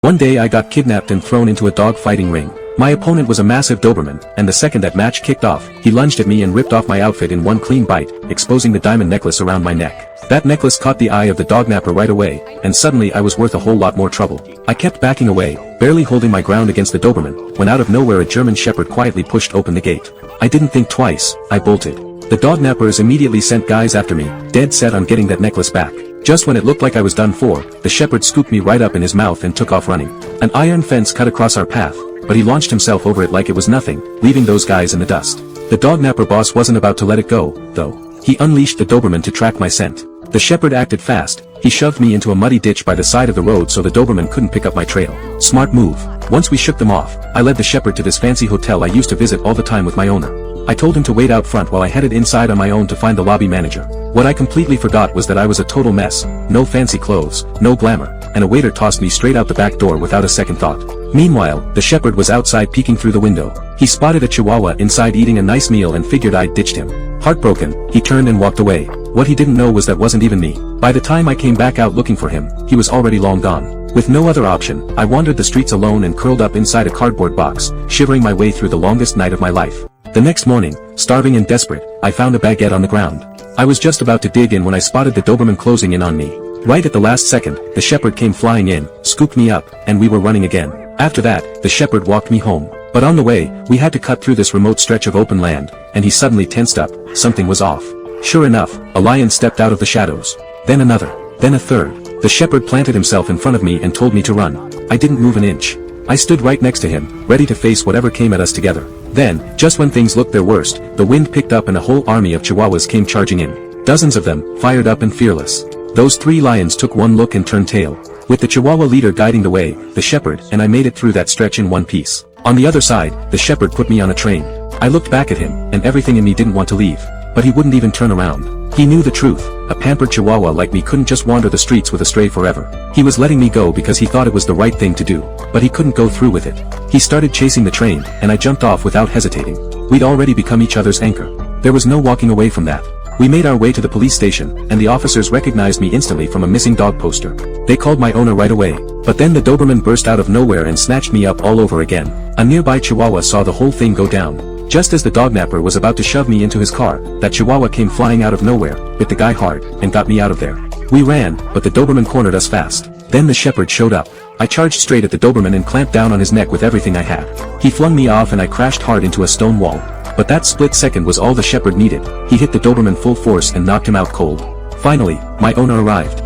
One day I got kidnapped and thrown into a dog fighting ring. My opponent was a massive Doberman, and the second that match kicked off, he lunged at me and ripped off my outfit in one clean bite, exposing the diamond necklace around my neck. That necklace caught the eye of the dognapper right away, and suddenly I was worth a whole lot more trouble. I kept backing away, barely holding my ground against the Doberman, when out of nowhere a German Shepherd quietly pushed open the gate. I didn't think twice, I bolted. The dognappers immediately sent guys after me, dead set on getting that necklace back. Just when it looked like I was done for, the shepherd scooped me right up in his mouth and took off running. An iron fence cut across our path, but he launched himself over it like it was nothing, leaving those guys in the dust. The dognapper boss wasn't about to let it go, though. He unleashed the Doberman to track my scent. The shepherd acted fast. He shoved me into a muddy ditch by the side of the road so the Doberman couldn't pick up my trail. Smart move. Once we shook them off, I led the shepherd to this fancy hotel I used to visit all the time with my owner. I told him to wait out front while I headed inside on my own to find the lobby manager. What I completely forgot was that I was a total mess, no fancy clothes, no glamour, and a waiter tossed me straight out the back door without a second thought. Meanwhile, the shepherd was outside peeking through the window. He spotted a chihuahua inside eating a nice meal and figured I'd ditched him. Heartbroken, he turned and walked away. What he didn't know was that wasn't even me. By the time I came back out looking for him, he was already long gone. With no other option, I wandered the streets alone and curled up inside a cardboard box, shivering my way through the longest night of my life. The next morning, starving and desperate, I found a baguette on the ground. I was just about to dig in when I spotted the Doberman closing in on me. Right at the last second, the shepherd came flying in, scooped me up, and we were running again. After that, the shepherd walked me home. But on the way, we had to cut through this remote stretch of open land, and he suddenly tensed up. Something was off. Sure enough, a lion stepped out of the shadows. Then another. Then a third. The shepherd planted himself in front of me and told me to run. I didn't move an inch. I stood right next to him, ready to face whatever came at us together. Then, just when things looked their worst, the wind picked up and a whole army of chihuahuas came charging in. Dozens of them, fired up and fearless. Those three lions took one look and turned tail. With the chihuahua leader guiding the way, the shepherd and I made it through that stretch in one piece. On the other side, the shepherd put me on a train. I looked back at him, and everything in me didn't want to leave. But he wouldn't even turn around. He knew the truth. A pampered chihuahua like me couldn't just wander the streets with a stray forever. He was letting me go because he thought it was the right thing to do. But he couldn't go through with it. He started chasing the train, and I jumped off without hesitating. We'd already become each other's anchor. There was no walking away from that. We made our way to the police station, and the officers recognized me instantly from a missing dog poster. They called my owner right away. But then the Doberman burst out of nowhere and snatched me up all over again. A nearby chihuahua saw the whole thing go down. Just as the dognapper was about to shove me into his car, that chihuahua came flying out of nowhere, bit the guy hard, and got me out of there. We ran, but the Doberman cornered us fast. Then the shepherd showed up. I charged straight at the Doberman and clamped down on his neck with everything I had. He flung me off and I crashed hard into a stone wall. But that split second was all the shepherd needed. He hit the Doberman full force and knocked him out cold. Finally, my owner arrived.